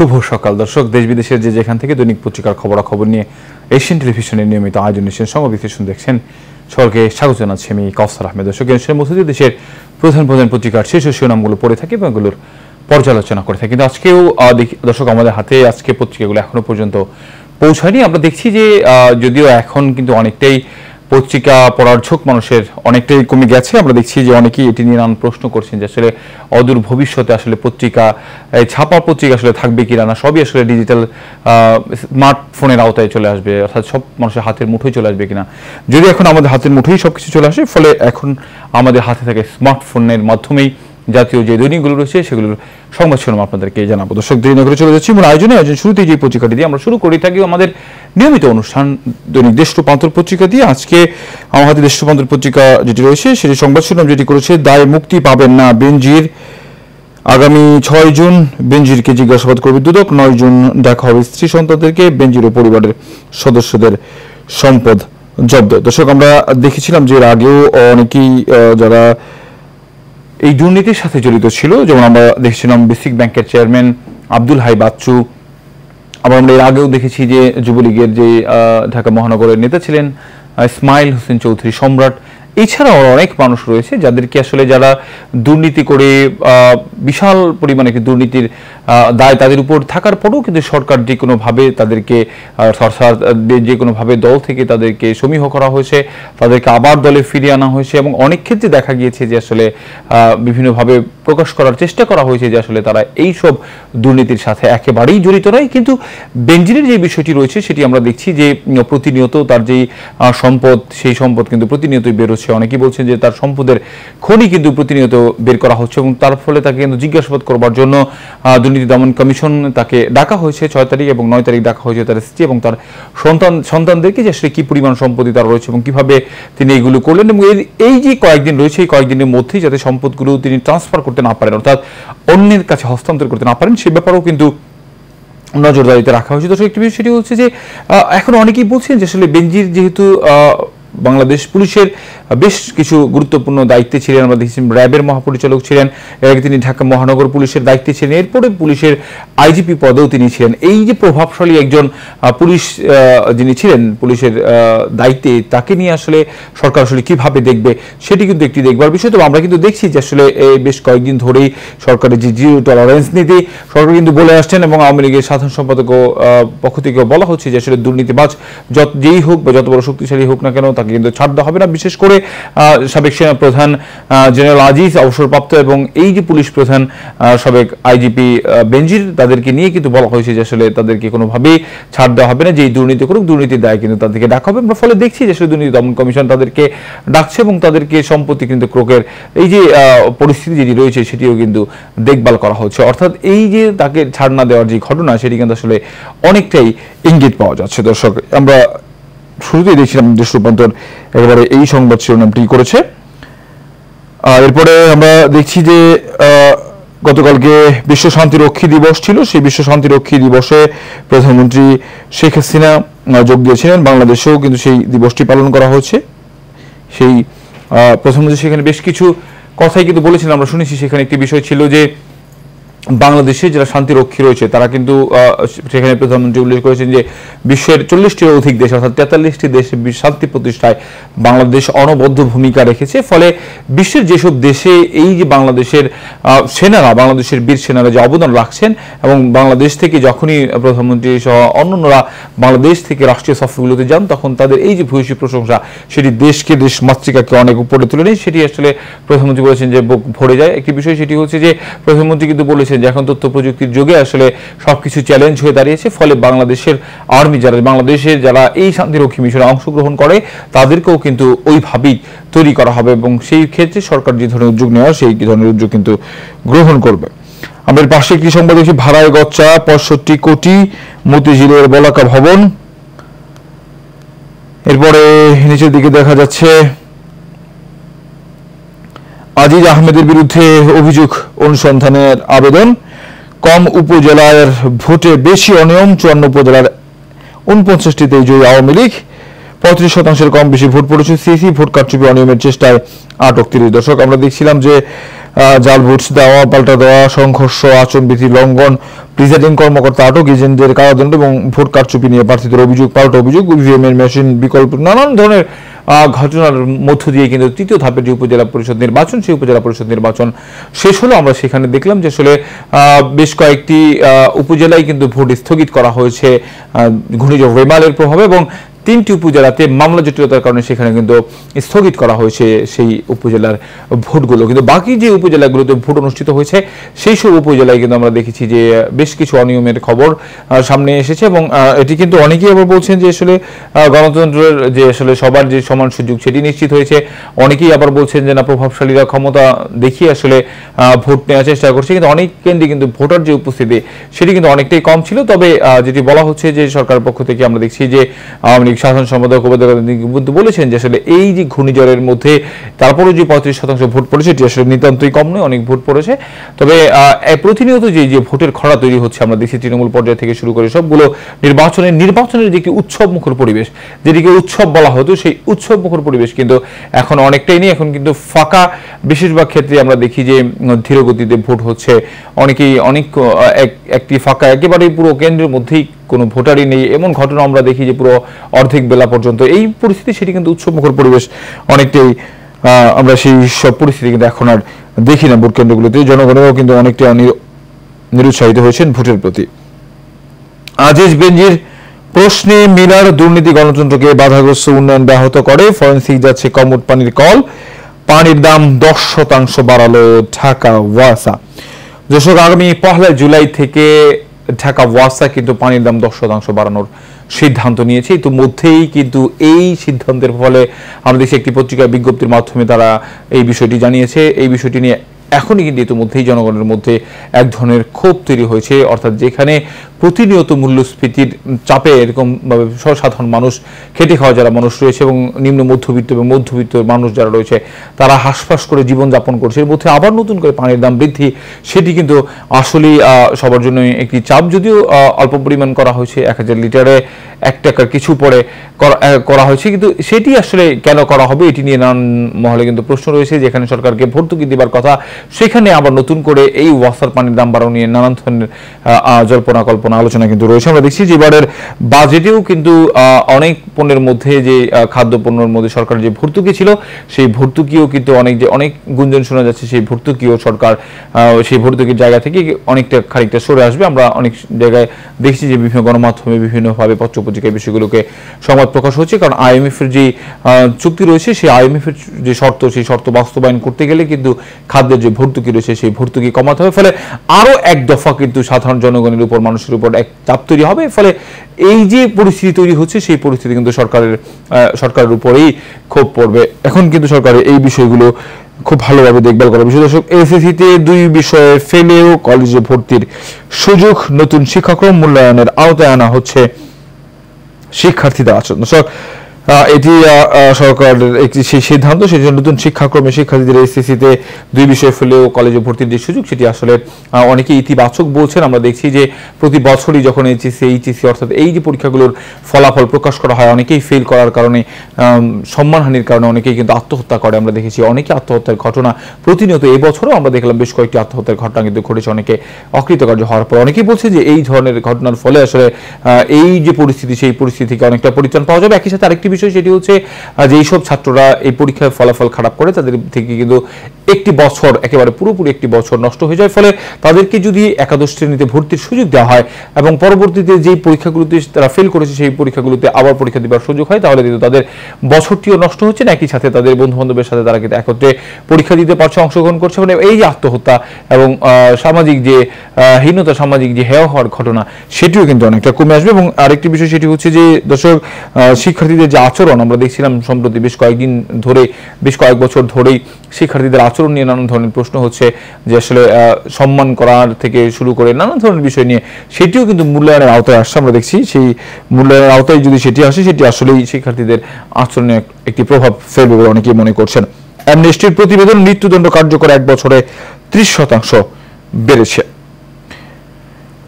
শুভ সকাল দর্শক, দেশ বিদেশের যে যেখান থেকে দৈনিক পত্রিকার খবরাখবর নিয়ে এশিয়ান টেলিভিশনের নিয়মিত আয়োজন এশিয়ান সংবাদ বিশ্লেষণ দেখছেন, সকলকে স্বাগত জানাচ্ছি আমি কাউসার আহমেদ। দর্শক, এশিয়ান মধ্যে দেশের প্রধান প্রধান পত্রিকার শীর্ষ শিরোনামগুলো পড়ে থাকি এবং এগুলোর পর্যালোচনা করে থাকি। কিন্তু আজকেও দর্শক আমাদের হাতে আজকে পত্রিকাগুলো এখনো পর্যন্ত পৌঁছায়নি। আমরা দেখছি যে যদিও এখন কিন্তু অনেকটাই পত্রিকা পড়ার ঝোঁক মানুষের অনেকটাই কমে গেছে। আমরা দেখছি যে অনেকেই এটি নিয়ে নানান প্রশ্ন করছেন যে আসলে অদূর ভবিষ্যতে আসলে পত্রিকা, ছাপা পত্রিকা আসলে থাকবে কিনা, না সবই আসলে ডিজিটাল স্মার্টফোনের আওতায় চলে আসবে, অর্থাৎ সব মানুষের হাতের মুঠোয় চলে আসবে কিনা। যদি এখন আমাদের হাতের মুঠোই সবকিছু চলে আসে, ফলে এখন আমাদের হাতে থাকে স্মার্টফোনের মাধ্যমেই জাতীয় যে দৈনিকগুলো রয়েছে সেগুলোর সংবাদ শিরোনাম আপনাদেরকে জানাবো। দর্শক, দৈনিকগুলো চলে যাচ্ছি মূল আয়োজনে শুরুতেই যে পত্রিকাটি দিয়ে আমরা শুরু করি থাকি আমাদের নিয়মিত অনুষ্ঠান দৈনিক দেশ রূপান্তর পত্রিকা দিয়ে। আজকে আমার হাতে দেশ রূপান্তর পত্রিকা যেটি রয়েছে সেটি সংবাদ শিরোনাম যেটি করেছে, দায় মুক্তি পাবেন না বেনজির, আগামী 6 জুন বেনজিরকে জিজ্ঞাসাবাদ করবে দুদক, 9 জুন দেখা হবে স্ত্রী সন্তানদেরকে, বেনজির ও পরিবারের সদস্যদের সম্পদ জব্দ। দর্শক, আমরা দেখেছিলাম যে এর আগেও অনেকেই যারা এই দুর্নীতির সাথে জড়িত ছিল, যেমন আমরা দেখেছিলাম বেসিক ব্যাংকের চেয়ারম্যান আব্দুল হাই বাচ্চু, আবার আমরা এর আগেও দেখেছি যে যুবলীগের যে ঢাকা মহানগরের নেতা ছিলেন ইসমাইল হোসেন চৌধুরী সম্রাট, এছাড়াও অনেক মানুষ রয়েছে যাদেরকে আসলে যারা দুর্নীতি করে বিশাল পরিমাণে একটি দুর্নীতির দায় তাদের উপর থাকার পরেও কিন্তু সরকার যে কোনোভাবে তাদেরকে যে কোনোভাবে দল থেকে তাদেরকে সমীহ করা হয়েছে, তাদেরকে আবার দলে ফিরিয়ে আনা হয়েছে এবং অনেক ক্ষেত্রে দেখা গিয়েছে যে আসলে বিভিন্নভাবে প্রকাশ করার চেষ্টা করা হয়েছে যে আসলে তারা এই সব দুর্নীতির সাথে একেবারেই জড়িত নয়। কিন্তু বেনজিরের যে বিষয়টি রয়েছে সেটি আমরা দেখছি যে প্রতিনিয়ত তার যেই সম্পদ, সেই সম্পদ কিন্তু প্রতিনিয়তই বেরোচ্ছে। অনেকেই বলছেন যে তার সম্পদের খনি কিন্তু প্রতিনিয়ত বের করা হচ্ছে এবং তার ফলে তাকে কিন্তু জিজ্ঞাসাবাদ করবার জন্য দুর্নীতি দমন কমিশন তাকে ডাকা হয়েছে 6 তারিখ এবং 9 তারিখ ডাকা হয়েছে তার স্ত্রী এবং তার সন্তানদেরকে, যে আসলে কি পরিমাণ সম্পত্তি তার রয়েছে এবং কিভাবে তিনি এগুলো করলেন এবং এই যে কয়েকদিন রয়েছে এই কয়েকদিনের মধ্যেই যাতে সম্পদগুলো তিনি ট্রান্সফার করতে না পারেন, অর্থাৎ অন্যের কাছে হস্তান্তর করতে না পারেন, সে ব্যাপারেও কিন্তু নজরদারিতে রাখা হয়েছে। দর্শক, একটি বিষয় সেটি হচ্ছে যে এখন অনেকেই বলছেন যে আসলে বেনজির যেহেতু বাংলাদেশ পুলিশের বেশ কিছু গুরুত্বপূর্ণ দায়িত্বে ছিলেন, আমরা দেখেছি র্যাবের মহাপরিচালক ছিলেন, এর আগে তিনি ঢাকা মহানগর পুলিশের দায়িত্বে ছিলেন, এরপরে পুলিশের আইজিপি পদেও তিনি ছিলেন। এই যে প্রভাবশালী একজন পুলিশ যিনি ছিলেন পুলিশের দায়িত্বে, তাকে নিয়ে আসলে সরকার আসলে কিভাবে দেখবে সেটি কিন্তু একটি দেখবার বিষয়। তো আমরা কিন্তু দেখছি যে আসলে বেশ কয়েকদিন ধরেই সরকারের যে জিরো টলারেন্স নীতি সরকার কিন্তু বলে আসছেন এবং আওয়ামী লীগের সাধারণ সম্পাদক পক্ষ থেকে বলা হচ্ছে যে আসলে দুর্নীতিবাজ যেই হোক বা যত বড় শক্তিশালী হোক না কেন তাকে কিন্তু ছাড় দেওয়া হবে না। বিশেষ করে সাবেক সেনা প্রধান জেনারেল আজিজ অবসরপ্রাপ্ত এবং এই যে পুলিশ প্রধান সাবেক আইজিপি বেনজির, তাদেরকে নিয়ে কিন্তু বলা হয়েছে যে আসলে তাদেরকে কোনোভাবেই ছাড় দেওয়া হবে না, যে দুর্নীতি করুক দুর্নীতির দায় কিন্তু তাদেরকে ডাকা হবে। আমরা ফলে দেখছি যে আসলে দুর্নীতি দমন কমিশন তাদেরকে ডাকছে এবং তাদেরকে সম্পত্তি কিন্তু ক্রোকের এই যে পরিস্থিতি যেটি রয়েছে সেটিও কিন্তু দেখভাল করা হচ্ছে। অর্থাৎ এই যে তাকে ছাড় না দেওয়ার যে ঘটনা সেটি কিন্তু আসলে অনেকটাই ইঙ্গিত পাওয়া যাচ্ছে। দর্শক, আমরা শুরুতেই দেখছিলাম দেশ রূপান্তর একেবারে এই সংবাদ শিরোনামটি করেছে। এরপরে আমরা দেখছি যে গতকালকে বিশ্ব শান্তিরক্ষী দিবস ছিল, সেই বিশ্ব শান্তিরক্ষী দিবসে প্রধানমন্ত্রী শেখ হাসিনা যোগ দিয়েছিলেন। বাংলাদেশেও কিন্তু সেই দিবসটি পালন করা হয়েছে। সেই প্রধানমন্ত্রী সেখানে বেশ কিছু কথাই কিন্তু বলেছিলেন, আমরা শুনেছি। সেখানে একটি বিষয় ছিল যে বাংলাদেশে যারা শান্তিরক্ষী রয়েছে তারা কিন্তু সেখানে প্রধানমন্ত্রী উল্লেখ করেছেন যে বিশ্বের 40টিরও অধিক দেশ অর্থাৎ 43টি দেশে শান্তি প্রতিষ্ঠায় বাংলাদেশ অনবদ্য ভূমিকা রেখেছে। ফলে বিশ্বের যেসব দেশে এই যে বাংলাদেশের সেনারা, বাংলাদেশের বীর সেনারা যে অবদান রাখছেন এবং বাংলাদেশ থেকে যখনই প্রধানমন্ত্রী সহ অন্যান্যরা বাংলাদেশ থেকে রাষ্ট্রীয় সফরগুলোতে যান তখন তাদের এই যে ভূয়সী প্রশংসা সেটি দেশকে, দেশ মাতৃকাকে অনেক উপরে তুলে নেয়। সেটি আসলে প্রধানমন্ত্রী বলেছেন যে বুক ভরে যায়। একটি বিষয় সেটি হচ্ছে যে প্রধানমন্ত্রী কিন্তু বলেছেন যে এখন তথ্য প্রযুক্তির যুগে আসলে সবকিছু চ্যালেঞ্জ হয়ে দাঁড়িয়েছে। ফলে বাংলাদেশের আর্মি যারা, বাংলাদেশের যারা এই শান্তিরক্ষী মিশনে অংশগ্রহণ করে তাদেরকেও কিন্তু ওইভাবেই তৈরি করা হবে এবং সেই ক্ষেত্রে সরকার যে ধরনের উদ্যোগ নেওয়া সেই ধরনের উদ্যোগ কিন্তু গ্রহণ করবে। আমাদের পাশে একটি সংবাদ দেখছি, ভাড়ায় গচ্চা 65 কোটি মতিঝিলের বলাকা ভবন। এরপরে নিচের দিকে দেখা যাচ্ছে আজিজ আহমেদের বিরুদ্ধে অভিযোগ অনুসন্ধানের আবেদন, কম উপজেলার ভোটে বেশি অনিয়ম, 54 উপজেলার 49টিতে জয়ী আওয়ামী লীগ, 35% কম বেশি ভোট পড়েছে। সিসি ভোট কারচুপি অনিয়মের চেষ্টায় আটক 30। দর্শক, আমরা দেখছিলাম যে জাল ভোট দেওয়া, পাল্টা দেওয়া, সংঘর্ষ, আচরণবিধি লঙ্ঘন, প্রিজাইডিং কর্মকর্তা আটক, এজেন্টদের কারাদণ্ড এবং ভোট কারচুপি নিয়ে প্রার্থীদের অভিযোগ, পাল্টা অভিযোগ, ইভিএম এর মেশিন বিকল্প, নানান ধরনের ঘটনার মধ্য দিয়ে কিন্তু তৃতীয় ধাপের যে উপজেলা পরিষদ নির্বাচন, সেই উপজেলা পরিষদ নির্বাচন শেষ হলো। আমরা সেখানে দেখলাম যে আসলে বেশ কয়েকটি উপজেলায় কিন্তু ভোট স্থগিত করা হয়েছে ঘূর্ণিঝড় রেমালের প্রভাবে, এবং 3টি উপজেলাতে মামলা জটিলতার কারণে সেখানে কিন্তু স্থগিত করা হয়েছে সেই উপজেলার ভোটগুলো। কিন্তু বাকি যে উপজেলাগুলোতে ভোট অনুষ্ঠিত হয়েছে সেই সব উপজেলায় কিন্তু আমরা দেখেছি যে বেশ কিছু অনিয়মের খবর সামনে এসেছে, এবং এটি কিন্তু অনেকেই আবার বলছেন যে আসলে গণতন্ত্রের যে আসলে সবার যে সমান সুযোগ সেটি নিশ্চিত হয়েছে। অনেকেই আবার বলছেন যে না, প্রভাবশালীরা ক্ষমতা দেখিয়ে আসলে ভোট নেওয়ার চেষ্টা করছে, কিন্তু অনেক কেন্দ্রে কিন্তু ভোটার যে উপস্থিতি সেটি কিন্তু অনেকটাই কম ছিল। তবে যেটি বলা হচ্ছে যে সরকারের পক্ষ থেকে আমরা দেখছি যে সাধারণ সম্পাদক বলেছেন যে আসলে এই যে ঘূর্ণিঝড়ের মধ্যে তারপরেও যে 35% ভোট পড়েছে এটি আসলে নিতান্তই কম নয়, অনেক ভোট পড়েছে। তবে প্রতিনিয়ত যে ভোটের খরা তৈরি হচ্ছে আমরা দেখছি তৃণমূল পর্যায় থেকে শুরু করে সবগুলো নির্বাচনের যে একটি উৎসব মুখর পরিবেশ, যেটিকে উৎসব বলা হতো, সেই উৎসব মুখর পরিবেশ কিন্তু এখন অনেকটাই নেই। এখন কিন্তু ফাঁকা, বেশিরভাগ ক্ষেত্রে আমরা দেখি যে ধীর গতিতে ভোট হচ্ছে। একটি ফাঁকা, একেবারেই পুরো কেন্দ্রের মধ্যেই কোনো ভোটারই নেই এমন ঘটনা আমরা দেখি যে পুরো অর্ধেক বেলা পর্যন্ত এই পরিস্থিতি, সেটি কিন্তু উৎসবমুখর পরিবেশ অনেকটাই আমরা সেই সব পরিস্থিতি কিন্তু এখন আর দেখি না ভোট কেন্দ্রগুলোতে। জনগণেরও কিন্তু অনেকটা নিরুৎসাহিত হয়েছেন ভোটের প্রতি। আজিজ বেনজির প্রশ্নে মিলার দুর্নীতি গণতন্ত্রকে বাধাগ্রস্ত, উন্নয়ন ব্যাহত করে, ফরেনসিক যাচ্ছে কমোড পানির কল, পানির দাম 10% বাড়ালো ঢাকা ওয়াসা। দর্শক, আগামী 1 জুলাই থেকে ঢাকা ওয়াসা কিন্তু পানির দাম 10% বাড়ানোর সিদ্ধান্ত নিয়েছে। ইতিমধ্যেই কিন্তু এই সিদ্ধান্তের ফলে আমরা দেখছি একটি পত্রিকার বিজ্ঞপ্তির মাধ্যমে তারা এই বিষয়টি জানিয়েছে। এই বিষয়টি নিয়ে এখনই কিন্তু ইতিমধ্যেই জনগণের মধ্যে এক ধরনের ক্ষোভ তৈরি হয়েছে, অর্থাৎ যেখানে প্রতিনিয়ত মূল্যস্ফীতির চাপে এরকমভাবে সাধারণ মানুষ, খেটে খাওয়া যারা মানুষ রয়েছে এবং নিম্ন মধ্যবিত্ত এবং মধ্যবিত্ত মানুষ যারা রয়েছে তারা হাঁসফাঁস করে জীবনযাপন করছে। এর মধ্যে আবার নতুন করে পানির দাম বৃদ্ধি, সেটি কিন্তু আসলেই সবার জন্য একটি চাপ। যদিও অল্প পরিমাণ করা হয়েছে, 1000 লিটারে 1 টাকার কিছু পরে করা হয়েছে, কিন্তু সেটি আসলে কেন করা হবে এটি নিয়ে নানান মহলে কিন্তু প্রশ্ন রয়েছে। যেখানে সরকারকে ভর্তুকি দেবার কথা, সেখানে আবার নতুন করে এই ওয়াসার পানির দাম বাড়ানো নিয়ে নানান ধরনের জল্পনা কল্পনা আলোচনা কিন্তু রয়েছে। আমরা দেখছি যে এবারের বাজেটেও কিন্তু অনেক পণ্যের মধ্যে যে খাদ্য পণ্যের মধ্যে সরকারের যে ভর্তুকি ছিল, সেই ভর্তুকিও কিন্তু অনেক গুঞ্জন শোনা যাচ্ছে সেই ভর্তুকিও সরকার সেই ভর্তুকির জায়গা থেকে খানিকটা সরে আসবে। আমরা অনেক জায়গায় দেখছি যে বিভিন্ন গণমাধ্যমে বিভিন্নভাবে পত্রপত্রিকায় বিষয়গুলোকে সংবাদ প্রকাশ হচ্ছে, কারণ IMF এর যে চুক্তি রয়েছে, সেই IMF এর যে সেই শর্ত বাস্তবায়ন করতে গেলে কিন্তু খাদ্যের যে ভর্তুকি রয়েছে সেই ভর্তুকি কমাতে হবে। ফলে আরো এক দফা কিন্তু সাধারণ জনগণের উপর, মানুষের উপর এক চাপ তৈরি হবে। ফলে এই যে পরিস্থিতি তৈরি হচ্ছে সেই পরিস্থিতি কিন্তু সরকারের উপরেই ক্ষোভ পড়বে। এখন কিন্তু সরকারের এই বিষয়গুলো খুব ভালোভাবে দেখভাল করা বিষয়। দর্শক, এসএসসিতে 2 বিষয়ে ফেলেও কলেজে ভর্তির সুযোগ, নতুন শিক্ষাক্রম মূল্যায়নের আওতায় আনা হচ্ছে শিক্ষার্থীদের আচরণ। দর্শক, এটি সরকারের একটি সেই সিদ্ধান্ত, সেই জন্য নতুন শিক্ষাক্রমে শিক্ষার্থীদের এসএসসিতে 2 বিষয় ফেলেও কলেজে ভর্তির যে সুযোগ, সেটি আসলে অনেকে ইতিবাচক বলছেন। আমরা দেখছি যে প্রতি বছরই যখন এইচএসসি অর্থাৎ এই যে পরীক্ষাগুলোর ফলাফল প্রকাশ করা হয়, অনেকেই ফেল করার কারণে, সম্মানহানির কারণে অনেকেই কিন্তু আত্মহত্যা করে। আমরা দেখেছি অনেকে আত্মহত্যার ঘটনা প্রতিনিয়ত। এবছরও আমরা দেখলাম বেশ কয়েকটি আত্মহত্যার ঘটনা কিন্তু ঘটেছে, অনেকে অকৃতকার্য হওয়ার পর। অনেকেই বলছে যে এই ধরনের ঘটনার ফলে আসলে এই যে পরিস্থিতি, সেই পরিস্থিতি থেকে অনেকটা পরিত্রাণ পাওয়া যাবে। একই সাথে আরেকটি বিষয়, সেটি হচ্ছে যে এইসব ছাত্ররা এই পরীক্ষায় ফলাফল খারাপ করে, তাদের থেকে কিন্তু একটি বছর, একেবারে পুরোপুরি একটি বছর নষ্ট হয়ে যায়। ফলে তাদেরকে যদি একাদশ শ্রেণীতে ভর্তির সুযোগ দেওয়া হয় এবং পরবর্তীতে যেই পরীক্ষাগুলোতে তারা ফেল করেছে সেই পরীক্ষাগুলোতে আবার পরীক্ষা দেওয়ার সুযোগ হয়, তাহলে কিন্তু তাদের বছরটিও নষ্ট হচ্ছে না, একই সাথে তাদের বন্ধু বান্ধবের সাথে তারা কিন্তু একত্রে পরীক্ষা দিতে পারছে, অংশগ্রহণ করছে। মানে এই যে আত্মহত্যা এবং সামাজিক যে হীনতা, সামাজিক যে হেয় হওয়ার ঘটনা, সেটিও কিন্তু অনেকটা কমে আসবে। এবং আরেকটি বিষয়, সেটি হচ্ছে যে দর্শক, শিক্ষার্থীদের যে আচরণ আমরা দেখছিলাম সম্প্রতি বেশ কয়েক বছর ধরেই শিক্ষার্থীদের আচরণ নিয়ে নানান ধরনের প্রশ্ন হচ্ছে, যে আসলে সম্মান করার থেকে শুরু করে নানান ধরনের বিষয় নিয়ে, সেটিও কিন্তু মূল্যায়নের আওতায় আসছে। আমরা দেখছি সেই মূল্যায়নের আওতায় যদি সেটি আসে, সেটি আসলেই শিক্ষার্থীদের আচরণে একটি প্রভাব ফেলবে বলে অনেকেই মনে করছেন। অ্যামনেস্টির প্রতিবেদন, মৃত্যুদণ্ড কার্যকর 1 বছরে 30% বেড়েছে।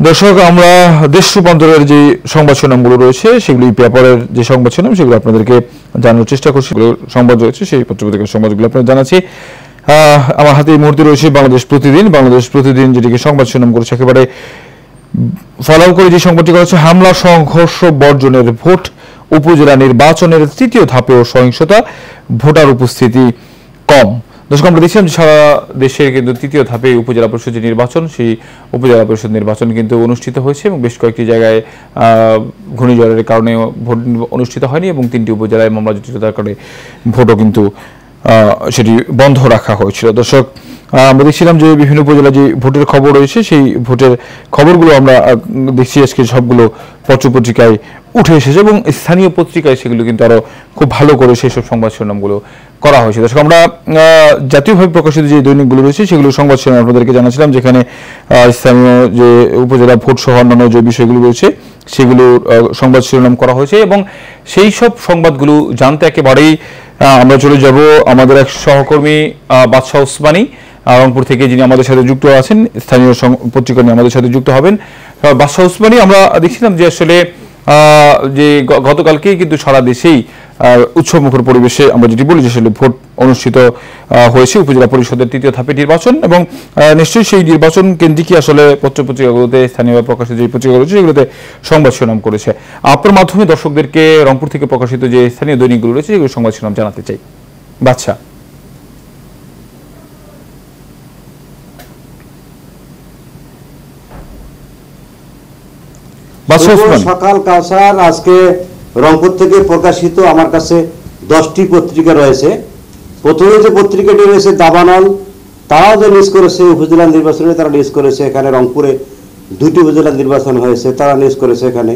দর্শক, আমরা দেশ রূপান্তরের যে সংবাদ শিরোনামগুলো রয়েছে সেগুলি পেপারের যে সংবাদ শিরোনাম সেগুলো আপনাদেরকে জানানোর চেষ্টা করছি। সংবাদ রয়েছে সেই পত্রপত্রিকার সংবাদগুলো আপনারা জানাচ্ছি। আমার হাতে এই মুহূর্তে রয়েছে বাংলাদেশ প্রতিদিন যেটিকে সংবাদ শিরোনাম করেছে একেবারে ফলো করে যে সংবাদটি করেছে, হামলা সংঘর্ষ বর্জনের ভোট, উপজেলা নির্বাচনের তৃতীয় ধাপেও সহিংসতা, ভোটার উপস্থিতি কম। দর্শক, আমরা দেখছিলাম সারা দেশের কিন্তু তৃতীয় ধাপে উপজেলা পরিষদ নির্বাচন, সেই উপজেলা পরিষদ নির্বাচন কিন্তু অনুষ্ঠিত হয়েছে এবং বেশ কয়েকটি জায়গায় ঘূর্ণিঝড়ের কারণে ভোট অনুষ্ঠিত হয়নি এবং 3টি উপজেলায় মামলা জটিলতার কারণে ভোটও কিন্তু সেটি বন্ধ রাখা হয়েছিল। দর্শক, আমরা দেখছিলাম যে বিভিন্ন উপজেলায় যে ভোটের খবর রয়েছে সেই ভোটের খবরগুলো আমরা দেখছি আজকে সবগুলো পত্রপত্রিকায় উঠে এসেছে এবং স্থানীয় পত্রিকায় সেগুলো কিন্তু আরো খুব ভালো করে সেই সব সংবাদ শিরোনামগুলো করা হয়েছে। দর্শক, আমরা জাতীয়ভাবে প্রকাশিত যে দৈনিকগুলো রয়েছে সেগুলো সংবাদ শিরোনাম আপনাদেরকে জানাচ্ছিলাম, যেখানে স্থানীয় যে উপজেলা ভোট সহ অন্যান্য যে বিষয়গুলো রয়েছে সেগুলো সংবাদ শিরোনাম করা হয়েছে এবং সেই সব সংবাদগুলো জানতে একেবারেই আমরা চলে যাব আমাদের এক সহকর্মী বাদশাহ ওসমানী রংপুর থেকে, যিনি আমাদের সাথে যুক্ত আছেন, স্থানীয় পত্রিকা নিয়ে আমাদের সাথে যুক্ত হবেন। বাদশাহ ওসমানী, আমরা দেখছিলাম যে আসলে যে গতকালকেই কিন্তু সারা দেশেই উৎসবমুখর পরিবেশে আমরা যেটি বলি যে আসলে ভোট অনুষ্ঠিত হয়েছে উপজেলা পরিষদের তৃতীয় ধাপের নির্বাচন এবং নিশ্চয়ই সেই নির্বাচন কেন্দ্রিকই আসলে পত্রপত্রিকাগুলোতে স্থানীয় প্রকাশিত যে পত্রিকা রয়েছে সেগুলোতে সংবাদ শিরোনাম করেছে। আপনার মাধ্যমে দর্শকদেরকে রংপুর থেকে প্রকাশিত যে স্থানীয় দৈনিকগুলো রয়েছে সেগুলো সংবাদ শিরোনাম জানাতে চাই। বাদশা। সকাল কাউসার, আজকে রংপুর থেকে প্রকাশিত আমার কাছে 10টি পত্রিকা রয়েছে। প্রথমে যে পত্রিকাটি রয়েছে দাবানল, তারাও যে নিউজ করেছে উপজেলা নির্বাচনে, তারা নিউজ করেছে এখানে রংপুরে 2টি উপজেলা নির্বাচন হয়েছে, তারা নিউজ করেছে এখানে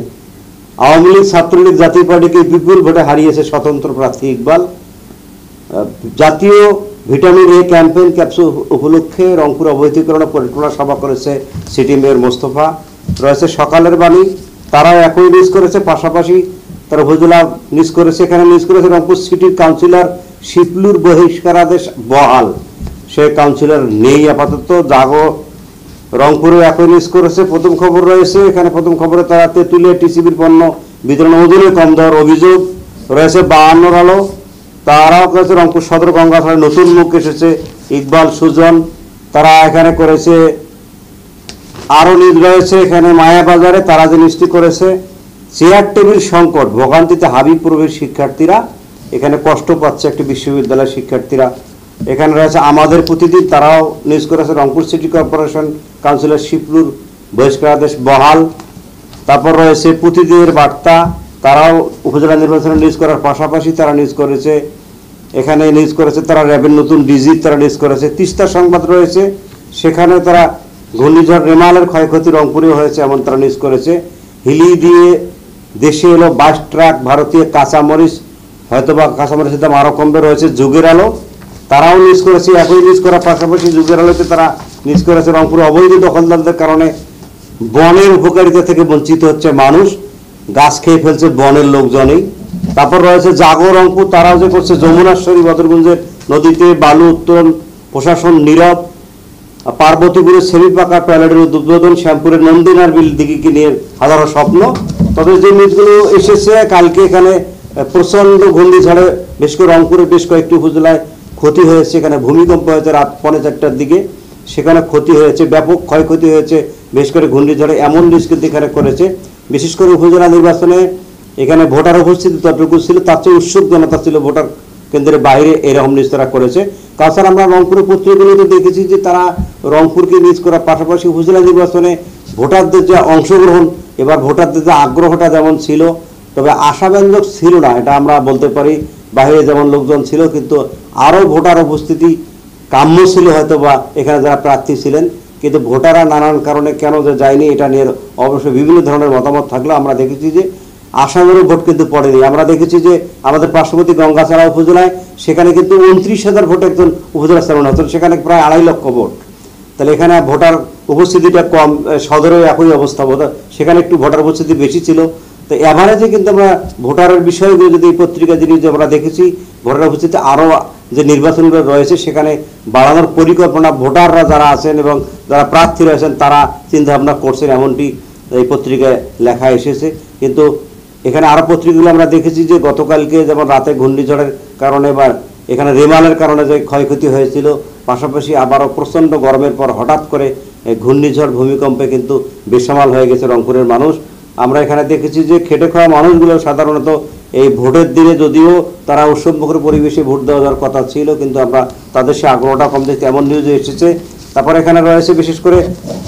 আওয়ামী লীগ ছাত্রলীগ জাতীয় পার্টিকে বিপুল ভোটে হারিয়েছে স্বতন্ত্র প্রার্থী ইকবাল। জাতীয় ভিটামিন এ ক্যাম্পেইন ক্যাপসুল উপলক্ষে রংপুর অবৈধীকরণ পরিকল্পনা সভা করেছে সিটি মেয়র মোস্তফা। রয়েছে সকালের বাণী, তারাও একই নিউজ করেছে, পাশাপাশি তারা উপজেলা নিউজ করেছে, এখানে নিউজ করেছে রংপুর সিটির কাউন্সিলর শিপলুর বহিষ্কারাদেশ বহাল, সে কাউন্সিলর নেই আপাতত। জাগো রংপুরে একই নিউজ করেছে। প্রথম খবর রয়েছে এখানে, প্রথম খবরে তারা তেঁতুলিয়া টিসিবির পণ্য বিতরণ ওজনে কম দেওয়ার অভিযোগ রয়েছে। 52 আলো, তারাও করেছে রংপুর সদর গঙ্গাসাগরে নতুন মুখ এসেছে ইকবাল সুজন, তারা এখানে করেছে। আরো নিউজ রয়েছে এখানে মায়াবাজারে, তারা যে নিউজটি করেছে চেয়ার টেবিল সংকট, ভোগান্তিতে হাবিবপুরের শিক্ষার্থীরা, এখানে কষ্ট পাচ্ছে একটি বিশ্ববিদ্যালয়ের শিক্ষার্থীরা। এখানে রয়েছে আমাদের প্রতিদিন, তারাও নিউজ করেছে রংপুর সিটি কর্পোরেশন কাউন্সিলর শিপলুর বহিষ্কারাদেশ বহাল। তারপর রয়েছে প্রতিদিনের বার্তা, তারাও উপজেলা নির্বাচনে নিউজ করার পাশাপাশি তারা নিউজ করেছে, এখানে নিউজ করেছে তারা র্যাবের নতুন ডিজি তারা নিউজ করেছে। তিস্তা সংবাদ রয়েছে, সেখানে তারা ঘূর্ণিঝড় রেমালের ক্ষয়ক্ষতি রংপুরে হয়েছে এমন তারা নিউজ করেছে। হিলি দিয়ে দেশে এলো 22 ট্রাক ভারতীয় কাঁচামরিচ, হয়তোবা কাঁচামরিচের দাম আরো কমবে। রয়েছে যুগের আলো, তারাও নিউজ করেছে, একই নিউজ করার পাশাপাশি যুগের আলোতে তারা নিউজ করেছে রংপুরে অবৈধ দখলদারদের কারণে বনের উপকারিতা থেকে বঞ্চিত হচ্ছে মানুষ, গাছ খেয়ে ফেলছে বনের লোকজনেই। তারপর রয়েছে জাগো রংপুর, তারাও যে করছে যমুনাশ্বরী বদরগঞ্জের নদীতে বালু উত্তোলন, প্রশাসন নীরব। পার্বতীপুরের সেমি পাকা টয়লেটের উদ্বোধন, শ্যামপুরের নন্দিনার বিল দিঘিকে নিয়ে হাজারো স্বপ্ন। তবে যে নিউজগুলো এসেছে কালকে, এখানে প্রচন্ড ঘূর্ণিঝড়ে বেশ করে রংপুরের বেশ কয়েকটি উপজেলায় ক্ষতি হয়েছে, এখানে ভূমিকম্প হয়েছে রাত 3:45টার দিকে, সেখানে ক্ষতি হয়েছে, ব্যাপক ক্ষয়ক্ষতি হয়েছে বেশ করে ঘূর্ণিঝড়ে, এমন নিউজ কিন্তু এখানে করেছে। বিশেষ করে উপজেলা নির্বাচনে এখানে ভোটার উপস্থিতি ততটুকু ছিল, তার চেয়ে উৎসুক জনতা ছিল ভোটার কেন্দ্রের বাইরে, এরকম নিউজ তারা করেছে। তাছাড়া আমরা রংপুরের পত্রিকাগুলোতে দেখেছি যে তারা রংপুরকে নিউজ করার পাশাপাশি উপজেলা নির্বাচনে ভোটারদের যে অংশগ্রহণ, এবার ভোটারদের যে আগ্রহটা যেমন ছিল, তবে আশাব্যঞ্জক ছিল না এটা আমরা বলতে পারি। বাইরে যেমন লোকজন ছিল, কিন্তু আরও ভোটার উপস্থিতি কাম্য ছিল হয়তো বা এখানে যারা প্রার্থী ছিলেন, কিন্তু ভোটাররা নানান কারণে কেন যে যায়নি এটা নিয়ে অবশ্যই বিভিন্ন ধরনের মতামত থাকলেও আমরা দেখেছি যে আশানুরূপ ভোট কিন্তু পড়েনি। আমরা দেখেছি যে আমাদের পার্শ্ববর্তী গঙ্গাছড়া উপজেলায় সেখানে কিন্তু 29,000 ভোট একজন উপজেলা চেয়ারম্যান হতেন, সেখানে প্রায় 2.5 লক্ষ ভোট। তাহলে এখানে ভোটার উপস্থিতিটা কম, সদরেও একই অবস্থা, সেখানে একটু ভোটার উপস্থিতি বেশি ছিল। তো এভারেজে কিন্তু আমরা ভোটারের বিষয়গুলো যদি এই পত্রিকা জিনিস আমরা দেখেছি, ভোটার উপস্থিতি আরও যে নির্বাচনগুলো রয়েছে সেখানে বাড়ানোর পরিকল্পনা ভোটাররা যারা আছেন এবং যারা প্রার্থী রয়েছেন তারা চিন্তাভাবনা করছেন, এমনটি এই পত্রিকায় লেখা এসেছে। কিন্তু এখানে আরও পত্রিকাগুলো আমরা দেখেছি যে গতকালকে যেমন রাতে ঘূর্ণিঝড়ের কারণে বা এখানে রেমালের কারণে যে ক্ষয়ক্ষতি হয়েছিল, পাশাপাশি আবারও প্রচণ্ড গরমের পর হঠাৎ করে ঘূর্ণিঝড় ভূমিকম্পে কিন্তু বেসামাল হয়ে গেছে রংপুরের মানুষ। আমরা এখানে দেখেছি যে খেটে খাওয়া মানুষগুলো সাধারণত এই ভোটের দিনে যদিও তারা উৎসবমুখর পরিবেশে ভোট দেওয়া যাওয়ার কথা ছিল, কিন্তু আমরা তাদের সে আগ্রহটা কম দেখতে এমন নিউজে এসেছে। তারপর এখানে রয়েছে বিশেষ করে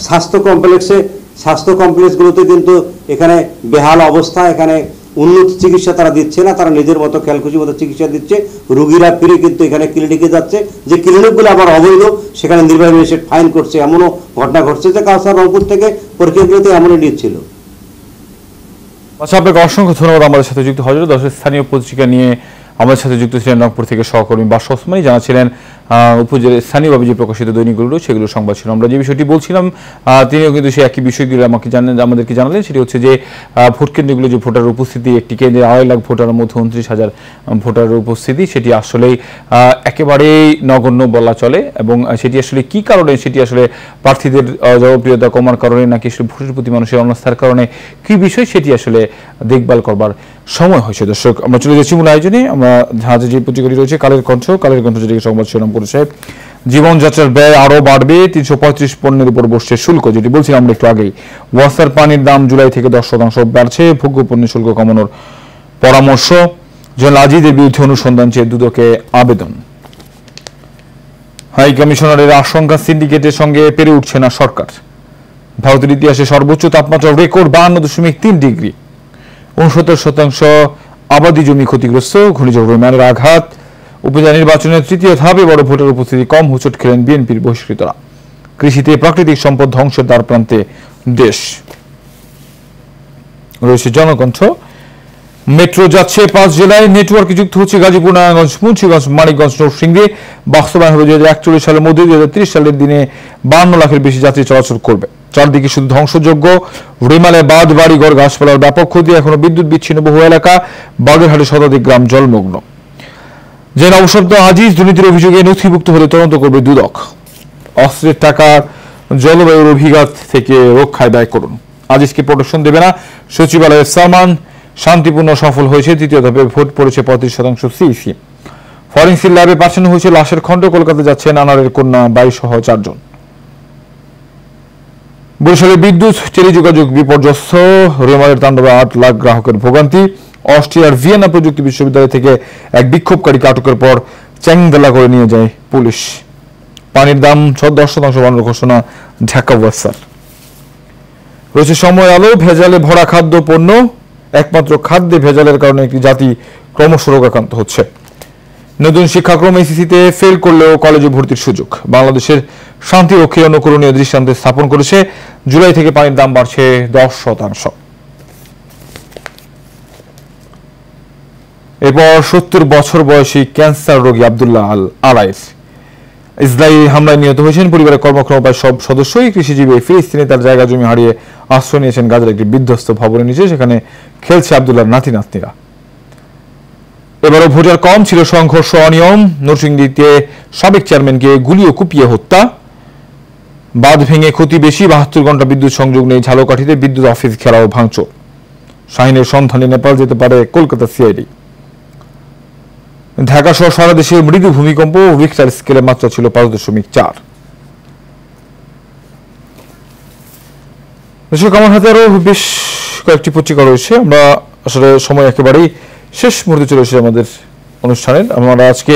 স্বাস্থ্য কমপ্লেক্সগুলোতে কিন্তু এখানে বেহাল অবস্থা, এখানে উন্নত চিকিৎসা তারা দিচ্ছে না, তারা নিজের মতো খেয়ালখুশি মতো চিকিৎসা দিচ্ছে। রুগীরা ফিরে কিন্তু এখানে ক্লিনিকে যাচ্ছে, যে ক্লিনিকগুলো আবার অবৈধ সেখানে নির্বাহী ম্যাজিস্ট্রেট ফাইন করছে, এমনও ঘটনা ঘটছে যে কাউসার রংপুর থেকে পরীক্ষাগুলোতে এমনই নিচ্ছিল। আচ্ছা, আপনাকে অসংখ্য ধন্যবাদ আমাদের সাথে যুক্ত হওয়ার জন্য। দর্শক, স্থানীয় পত্রিকা নিয়ে আমাদের সাথে যুক্ত ছিলেন রংপুর থেকে সহকর্মী বাদশা ওসমানী, জানাচ্ছিলেন উপজেলার স্থানীয়ভাবে যে প্রকাশিত দৈনিকগুলো সেগুলো সংবাদ ছিল। আমরা যে বিষয়টি বলছিলাম তিনিও কিন্তু সেই একই বিষয়গুলো আমাদেরকে জানালেন। সেটি হচ্ছে যে ভোট কেন্দ্রগুলো যে ভোটারের উপস্থিতি, একটি কেন্দ্রে 2.5 লাখ ভোটারের মধ্যে 29,000 ভোটারের উপস্থিতি, সেটি আসলেই একেবারেই নগণ্য বলা চলে। এবং সেটি আসলে কি কারণে, সেটি আসলে প্রার্থীদের জনপ্রিয়তা কমার কারণে নাকি আসলে ভোটের প্রতি মানুষের অনাস্থার কারণে, কি বিষয় সেটি আসলে দেখভাল করবার সময় হয়েছে। দর্শক, আমরা চলে যাচ্ছি মূল আয়োজনে। আমরা জাহাজে যে পত্রিকাটি রয়েছে কালের কণ্ঠ যেটিকে সংবাদ শিরোনাম করেছে, জীবনযাত্রার ব্যয় আরো বাড়বে, 335 পণ্যের উপর বসছে শুল্ক। যেটি বলছিলাম আমরা একটু আগেই, ওয়াসার পানির দাম জুলাই থেকে 10% বাড়ছে, ভোগ্য পণ্যের শুল্ক কমানোর পরামর্শ। আজিদের বিরুদ্ধে অনুসন্ধান চেয়ে দুদকে আবেদন। হাই কমিশনারের আশঙ্কা, সিন্ডিকেটের সঙ্গে পেরে উঠছে না সরকার। ভারতের ইতিহাসে সর্বোচ্চ তাপমাত্রা রেকর্ড 52.3 ডিগ্রি, 69% আবাদি জমি ক্ষতিগ্রস্ত, ঘূর্ণিঝড় রেমালের আঘাত। উপজেলা নির্বাচনের তৃতীয় ধাপে বড় ভোটের উপস্থিতি কম, হোঁচট খেলেন বিএনপির বহিষ্কৃতরা। কৃষিতে প্রাকৃতিক সম্পদ ধ্বংসের দ্বার প্রান্তে দেশ। রয়েছে জনকণ্ঠ, মেট্রো যাচ্ছে 5 জেলায়, নেটওয়ার্কে যুক্ত হচ্ছে গাজীপুর, নারায়ণগঞ্জ, মুন্সিগঞ্জ, মানিকগঞ্জ, নরসিংদী। বাস্তবায়ন হবে 2041 সালের মধ্যে। 2030 সালের দিনে 52 লাখের বেশি যাত্রী চলাচল করবে। চারদিকে শুধু ধ্বংসযোগ্য, রেমালে বাঁধ, বাড়িঘর, গাছপালার ব্যাপক ক্ষতি, এখনো বিদ্যুৎ বিচ্ছিন্ন বহু এলাকা। বাগেরহাটে শতাধিক গ্রাম জলমগ্ন। যে নবশব্দ আজিজ দুর্নীতির অভিযোগে নথিভুক্ত হলে তদন্ত করবে দুদক। অস্ত্রের টাকার জলবায়ুর অভিঘাত থেকে রক্ষায় ব্যয় করুন। আজিজকে প্রোটেকশন দেবে না সচিবালয়ের সামান। শান্তিপূর্ণ সফল হয়েছে তৃতীয় ধাপে, ভোট পড়েছে 35% সিইসি। ফরেন্সিক ল্যাবে পাঠানো হয়েছে লাশের খণ্ড। কলকাতা যাচ্ছেন আনারের কন্যা 22 সহ 4 জন। বরিশালে বিদ্যুৎ টেলিযোগাযোগ বিপর্যস্ত, রেমালের তাণ্ডবে 8 লাখ গ্রাহকের ভোগান্তি। অস্ট্রিয়ার ভিয়েনা প্রযুক্তি বিশ্ববিদ্যালয় থেকে এক বিক্ষোভকারীকে আটকের পর চ্যাংদোলা করে নিয়ে যায় পুলিশ। পানির দাম 10% বাড়ানোর ঘোষণা ঢাকা ওয়াসার। রয়েছে সময় আলো, ভেজালে ভরা খাদ্য পণ্য, একমাত্র খাদ্যে ভেজালের কারণে একটি জাতি ক্রমশ রোগাক্রান্ত হচ্ছে। নতুন শিক্ষাক্রম এসিসিতে ফেল করলেও কলেজে ভর্তির সুযোগ। বাংলাদেশের শান্তিরক্ষী অনুকরণীয় দৃষ্টান্ত স্থাপন করেছে। জুলাই থেকে পানির দাম বাড়ছে 10%। এরপর 70 বছর বয়সী ক্যান্সার রোগী আব্দুল্লাহ আল আলাইস ইসরায়েলি হামলায় নিহত হয়েছেন। পরিবারের কর্মক্ষম প্রায় সব সদস্যই কৃষিজীবী। ফিলিস্তিনে তার জায়গা জমি হারিয়ে আশ্রয় নিয়েছেন গাজার একটি বিধ্বস্ত ভবনের নিচে। সেখানে খেলছে আব্দুল্লাহর নাতি নাতনিরা। এবারও ভোটার কম, ছিল সংঘর্ষ, অনিয়ম। নরসিংদীতে সাবেক চেয়ারম্যানকে গুলি ও কুপিয়ে হত্যা। বাঁধ ভেঙে ক্ষতি বেশি, 72 ঘন্টা বিদ্যুৎ সংযোগ নেই ঝালকাঠিতে। বিদ্যুৎ অফিস ঘেরাও ভাঙচুর। শাহিনের সন্ধানে নেপাল যেতে পারে কলকাতা সিআইডি। ঢাকা সহ সারা দেশে মৃদু ভূমিকম্প, রিক্টার স্কেলে মাত্রা ছিল 5.4। আমার হাতে আরো বেশ কয়েকটি পত্রিকা রয়েছে। আমরা আসলে সময় একেবারেই শেষ মুহূর্তে চলে এসেছে আমাদের অনুষ্ঠানের। আমরা আজকে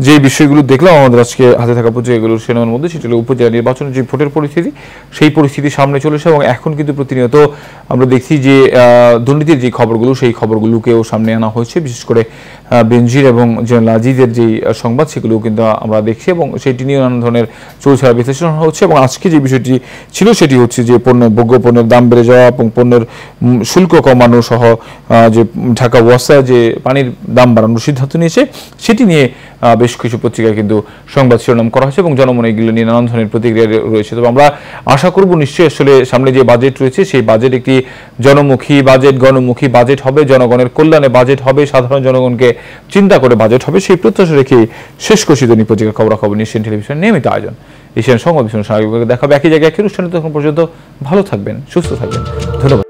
যে বিষয়গুলো দেখলাম আমাদের আজকে হাতে থাকা পত্রিকাগুলোর সিনেমার মধ্যে, সেটা হলো উপজেলা নির্বাচনের যে ভোটের পরিস্থিতি, সেই পরিস্থিতি সামনে চলেছে। এবং এখন কিন্তু প্রতিনিয়ত আমরা দেখছি যে দুর্নীতির যে খবরগুলো, সেই খবরগুলোকেও সামনে আনা হয়েছে। বিশেষ করে বেনজির এবং জেনারেল আজিজের যে সংবাদ, সেগুলোও কিন্তু আমরা দেখছি এবং সেটি নিয়ে নানা ধরনের চৌচারা বিশ্লেষণ হচ্ছে। এবং আজকে যে বিষয়টি ছিল সেটি হচ্ছে যে ভোগ্য পণ্যের দাম বেড়ে যাওয়া এবং পণ্যের শুল্ক কমানো সহ যে ঢাকা ওয়াসা যে পানির দাম বাড়ানোর সিদ্ধান্ত নিয়েছে সেটি নিয়ে বেশ কিছু পত্রিকায় কিন্তু সংবাদ শিরোনাম করা হয়েছে এবং জনমনে এগুলো নিয়ে নানান ধরনের প্রতিক্রিয়া রয়েছে। তবে আমরা আশা করব নিশ্চয়ই আসলে সামনে যে বাজেট রয়েছে সেই বাজেট একটি জনমুখী বাজেট, গণমুখী বাজেট হবে, জনগণের কল্যাণে বাজেট হবে, সাধারণ জনগণকে চিন্তা করে বাজেট হবে, সেই প্রত্যাশা রেখে শেষ করছি দৈনিক পত্রিকার খবরাখবর এশিয়ান টেলিভিশন নিয়মিত আয়োজন। এশিয়ান সংবাদ বিশ্লেষণ দেখা হবে একই জায়গায় একই অনুষ্ঠানে। তখন পর্যন্ত ভালো থাকবেন, সুস্থ থাকবেন, ধন্যবাদ।